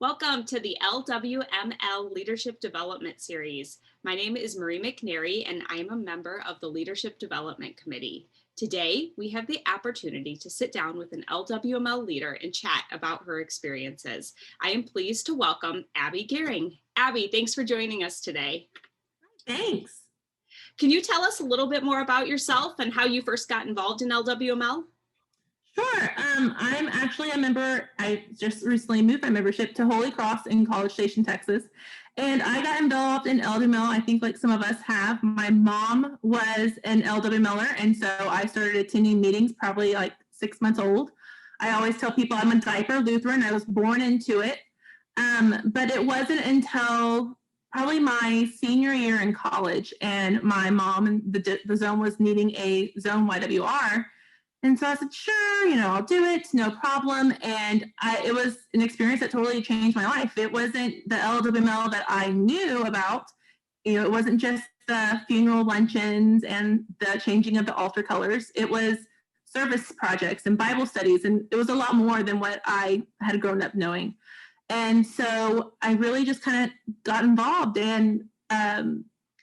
Welcome to the LWML Leadership Development Series. My name is Marie McNary, and I'm a member of the Leadership Development Committee. Today, we have the opportunity to sit down with an LWML leader and chat about her experiences. I am pleased to welcome Abby Goehring. Abby, thanks for joining us today. Thanks. Can you tell us a little bit more about yourself and how you first got involved in LWML? Sure. I'm actually a member. I just recently moved my membership to Holy Cross in College Station, Texas. And I got involved in LWML, I think like some of us have. My mom was an LWMLer, and so I started attending meetings probably like 6 months old. I always tell people I'm a diaper Lutheran. I was born into it. But it wasn't until probably my senior year in college, and my mom and the zone was needing a zone YWR. And so I said, sure, I'll do it, no problem. And it was an experience that totally changed my life. It wasn't the LWML that I knew about. It wasn't just the funeral luncheons and the changing of the altar colors. It was service projects and Bible studies. And it was a lot more than what I had grown up knowing. And so I really just kind of got involved, and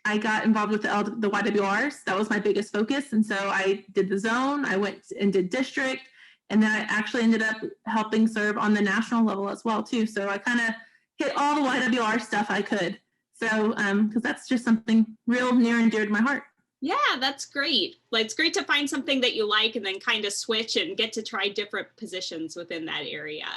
I got involved with the YWRs. That was my biggest focus. And so I did the zone, I went and did district, and then I actually ended up helping serve on the national level as well too. So I kind of hit all the YWR stuff I could. So, because that's just something real near and dear to my heart. Yeah, that's great. It's great to find something that you like and then kind of switch and get to try different positions within that area.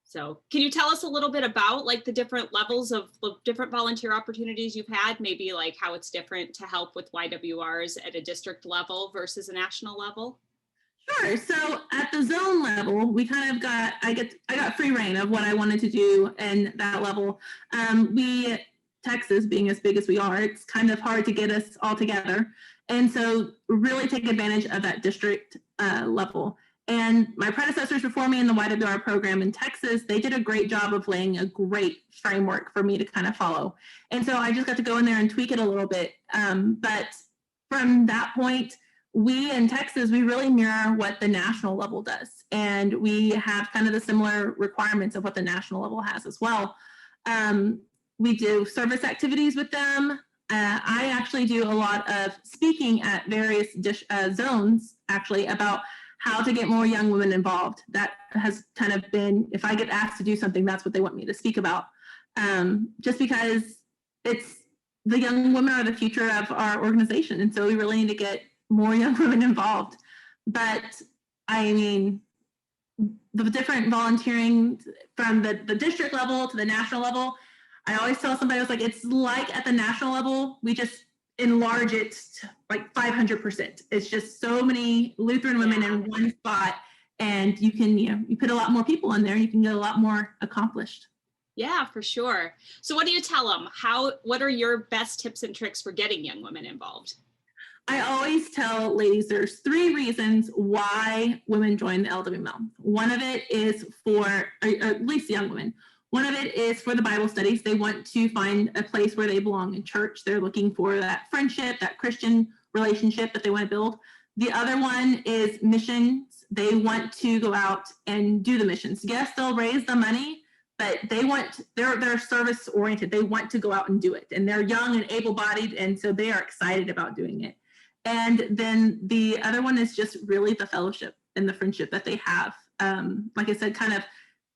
So can you tell us a little bit about the different levels of different volunteer opportunities you've had, maybe how it's different to help with YWRs at a district level versus a national level? Sure. So at the zone level, we kind of I got free reign of what I wanted to do in that level. Texas being as big as we are, it's kind of hard to get us all together. And so really take advantage of that district level. And my predecessors before me in the YWR program in Texas, they did a great job of laying a great framework for me to kind of follow. And so I just got to go in there and tweak it a little bit. But from that point, we in Texas, we really mirror what the national level does. And we have kind of the similar requirements of what the national level has as well. We do service activities with them. I actually do a lot of speaking at various zones, actually, about how to get more young women involved. That has kind of been, if I get asked to do something, that's what they want me to speak about. Just because it's the young women are the future of our organization. And so we really need to get more young women involved. But I mean, the different volunteering from the district level to the national level, I always tell somebody, I was like, it's like at the national level, we just enlarge it like 500%. It's just so many Lutheran women in one spot, and you can, you put a lot more people in there, you can get a lot more accomplished. Yeah, for sure. So what do you tell them? What are your best tips and tricks for getting young women involved? I always tell ladies there's 3 reasons why women join the LWML. One of it is for, or at least young women, one of it is for the Bible studies. They want to find a place where they belong in church. They're looking for that friendship, that Christian relationship that they want to build. The other one is missions. They want to go out and do the missions. Yes, they'll raise the money, but they're service oriented. They want to go out and do it. And they're young and able-bodied, and so they are excited about doing it. And then the other one is just really the fellowship and the friendship that they have. Like I said, kind of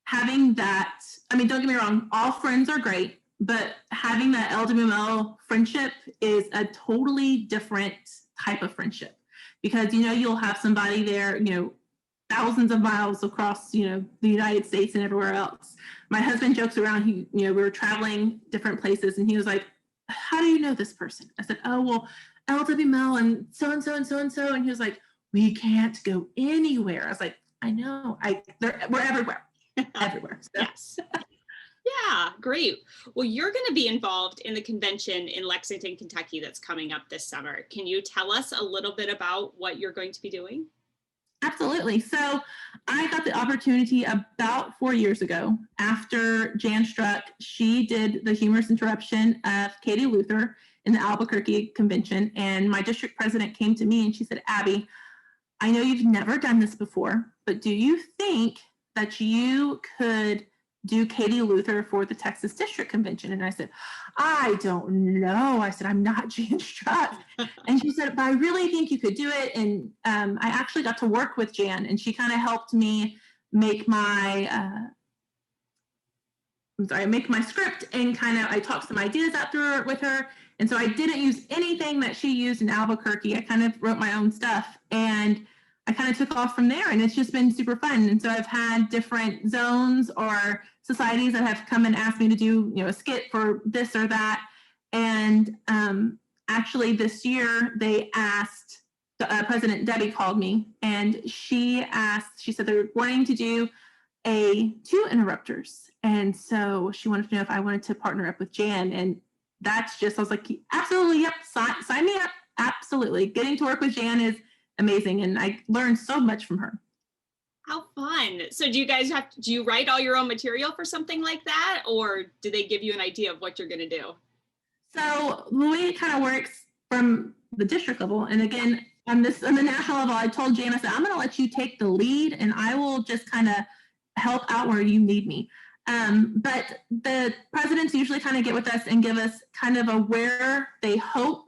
having that, I mean, don't get me wrong, all friends are great, but having that LWML friendship is a totally different type of friendship, because, you'll have somebody there, thousands of miles across, the United States and everywhere else. My husband jokes around, we were traveling different places, and he was like, how do you know this person? I said, oh, well, LWML and so-and-so and so-and-so. And he was like, we can't go anywhere. I was like, I know, we're everywhere. Everywhere. So. Yes. Yeah, great. Well, you're going to be involved in the convention in Lexington, Kentucky that's coming up this summer. Can you tell us a little bit about what you're going to be doing? Absolutely. So I got the opportunity about 4 years ago after Jan Struck. She did the Humorous Interruption of Katie Luther in the Albuquerque convention. And my district president came to me and she said, Abby, I know you've never done this before, but do you think that you could do Katie Luther for the Texas District Convention? And I said, I don't know. I said, I'm not Jan Struck. And she said, but I really think you could do it. And I actually got to work with Jan, and she kind of helped me make my make my script, and kind of I talked some ideas out through it with her. And so I didn't use anything that she used in Albuquerque. I kind of wrote my own stuff, and I kind of took off from there, and it's just been super fun. And so I've had different zones or societies that have come and asked me to do, a skit for this or that. And actually this year they asked, President Debbie called me, and she said they're wanting to do 2 interrupters. And so she wanted to know if I wanted to partner up with Jan. And that's just, I was like, absolutely, yep, sign me up, absolutely. Getting to work with Jan is amazing, and I learned so much from her. How fun. So do you write all your own material for something like that, or do they give you an idea of what you're going to do? So the way it kind of works from the district level, and again, on the national level, I told Jan, I said, I'm going to let you take the lead, and I will just kind of help out where you need me. But the presidents usually kind of get with us and give us kind of a where they hope,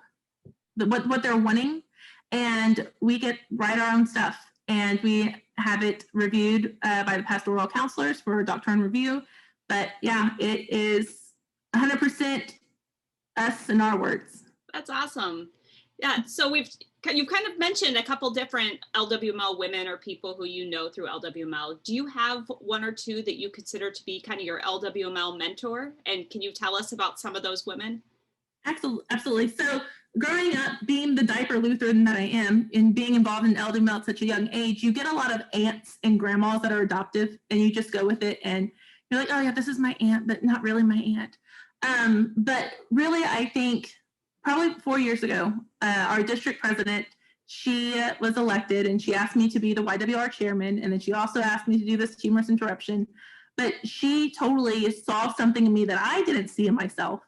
what they're wanting, and we write our own stuff, and we have it reviewed by the pastoral counselors for doctrine review. But yeah, it is 100% us and our words. That's awesome. Yeah, so you've kind of mentioned a couple different LWML women or people who you know through LWML. Do you have one or two that you consider to be kind of your LWML mentor? And can you tell us about some of those women? Absolutely. So growing up, being the diaper Lutheran that I am, and being involved in LWML at such a young age, you get a lot of aunts and grandmas that are adoptive, and you just go with it, and you're like, oh yeah, this is my aunt, but not really my aunt. But really, I think probably 4 years ago, our district president, she was elected, and she asked me to be the YWR chairman, and then she also asked me to do this humorous interruption. But she totally saw something in me that I didn't see in myself,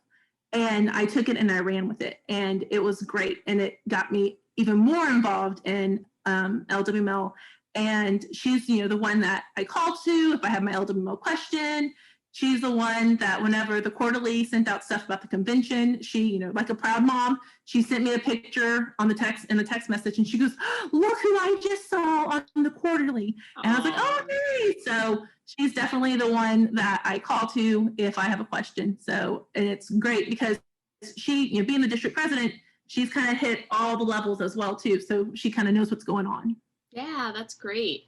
and I took it and I ran with it, and it was great, and it got me even more involved in LWML. And she's the one that I call to if I have my LWML question. She's the one that whenever the quarterly sent out stuff about the convention, she, like a proud mom, she sent me a picture in the text message, and she goes, look who I just saw on the quarterly. And I was like, oh, great. So she's definitely the one that I call to if I have a question. So, and it's great because she, being the district president, she's kind of hit all the levels as well too. So she kind of knows what's going on. Yeah, that's great.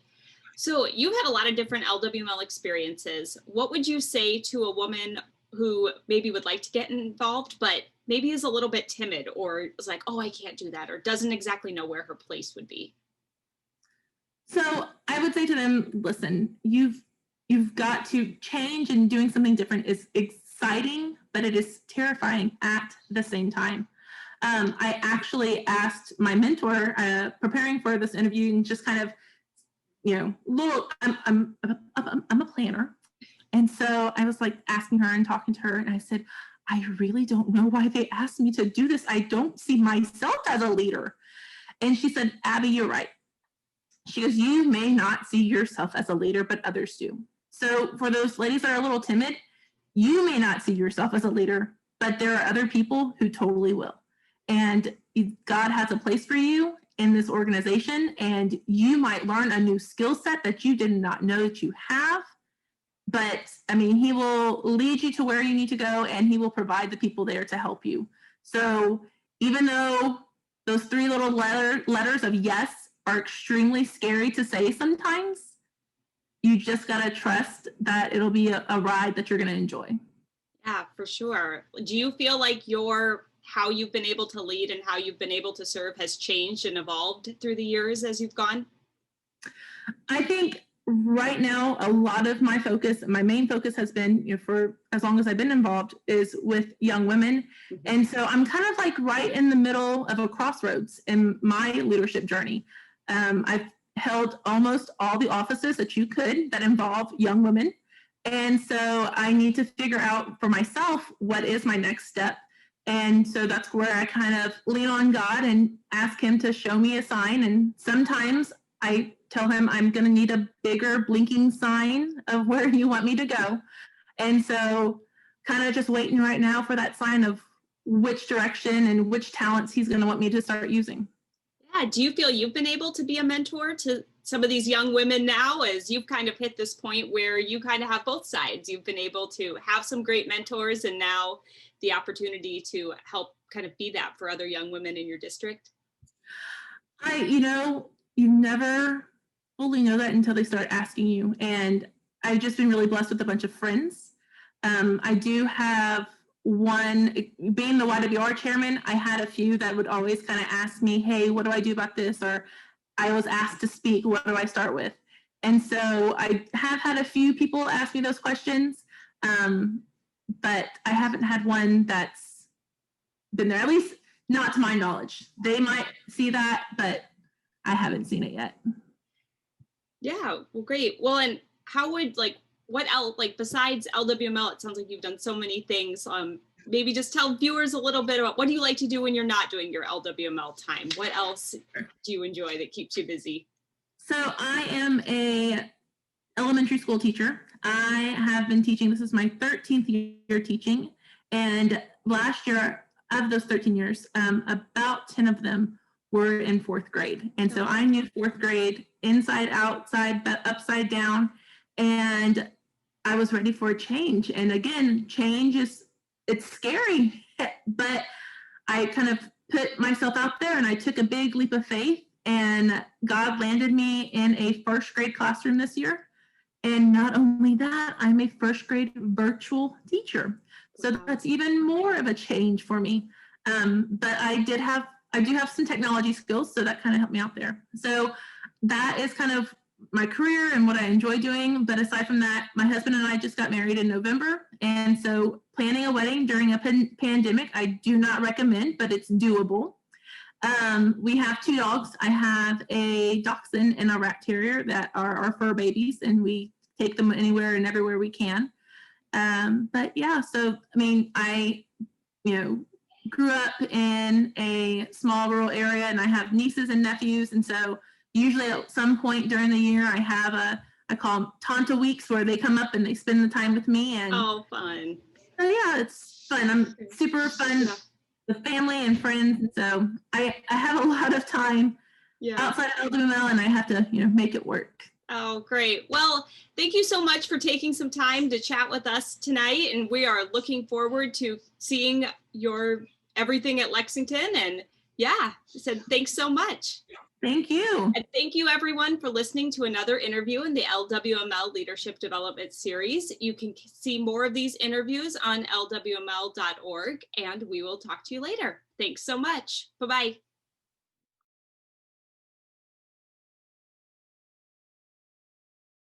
So you've had a lot of different LWML experiences. What would you say to a woman who maybe would like to get involved, but maybe is a little bit timid, or is like, oh, I can't do that, or doesn't exactly know where her place would be? So I would say to them, listen, you've got to change, and doing something different is exciting, but it is terrifying at the same time. I actually asked my mentor, preparing for this interview, and just kind of, I'm a planner. And so I was like asking her and talking to her, and I said, I really don't know why they asked me to do this. I don't see myself as a leader. And she said, Abby, you're right. She goes, you may not see yourself as a leader, but others do. So for those ladies that are a little timid, you may not see yourself as a leader, but there are other people who totally will. And God has a place for you in this organization, and you might learn a new skill set that you did not know that you have. But I mean, he will lead you to where you need to go, and he will provide the people there to help you. So even though those 3 little letters of yes are extremely scary to say sometimes, you just got to trust that it'll be a ride that you're going to enjoy. Yeah, for sure. Do you feel like how you've been able to lead and how you've been able to serve has changed and evolved through the years as you've gone? I think right now, a lot of my main focus has been, for as long as I've been involved, is with young women. Mm-hmm. And so I'm kind of like right in the middle of a crossroads in my leadership journey. I've held almost all the offices that you could that involve young women. And so I need to figure out for myself, what is my next step? And so that's where I kind of lean on God and ask him to show me a sign. And sometimes I tell him I'm going to need a bigger blinking sign of where you want me to go. And so kind of just waiting right now for that sign of which direction and which talents he's going to want me to start using. Yeah, do you feel you've been able to be a mentor to some of these young women now, as you've kind of hit this point where you kind of have both sides? You've been able to have some great mentors and now the opportunity to help kind of be that for other young women in your district? You never fully know that until they start asking you. And I've just been really blessed with a bunch of friends. I do have one, being the YWR chairman, I had a few that would always kind of ask me, hey, what do I do about this? Or I was asked to speak, what do I start with? And so I have had a few people ask me those questions, but I haven't had one that's been there, at least not to my knowledge. They might see that, but I haven't seen it yet. Yeah, well, great. Well, and how would what else, besides LWML, it sounds like you've done so many things. Maybe just tell viewers a little bit about what do you like to do when you're not doing your LWML time? What else do you enjoy that keeps you busy? So I am a elementary school teacher. I have been teaching, this is my 13th year teaching. And last year, of those 13 years, about 10 of them were in fourth grade. And so I knew fourth grade inside, outside, upside down. And I was ready for a change. And again, change it's scary, but I kind of put myself out there and I took a big leap of faith, and God landed me in a first grade classroom this year. And not only that, I'm a first grade virtual teacher. So that's even more of a change for me. But I do have some technology skills, so that kind of helped me out there. So that is kind of my career and what I enjoy doing. But aside from that, my husband and I just got married in November. And so planning a wedding during a pandemic, I do not recommend, but it's doable. We have 2 dogs. I have a dachshund and a rat terrier that are our fur babies, and we take them anywhere and everywhere we can. But yeah, so I mean, I grew up in a small rural area, and I have nieces and nephews, and so usually at some point during the year, I have I call them Tanta weeks, where they come up and they spend the time with me. And oh, fun! So yeah, it's fun. I'm super fun. Yeah. With family and friends, and so I have a lot of time outside of LWML, and I have to make it work. Oh, great. Well, thank you so much for taking some time to chat with us tonight, and we are looking forward to seeing your everything at Lexington. And yeah, said thanks so much. Thank you. And thank you everyone for listening to another interview in the LWML Leadership Development Series. You can see more of these interviews on lwml.org, and we will talk to you later. Thanks so much. Bye-bye.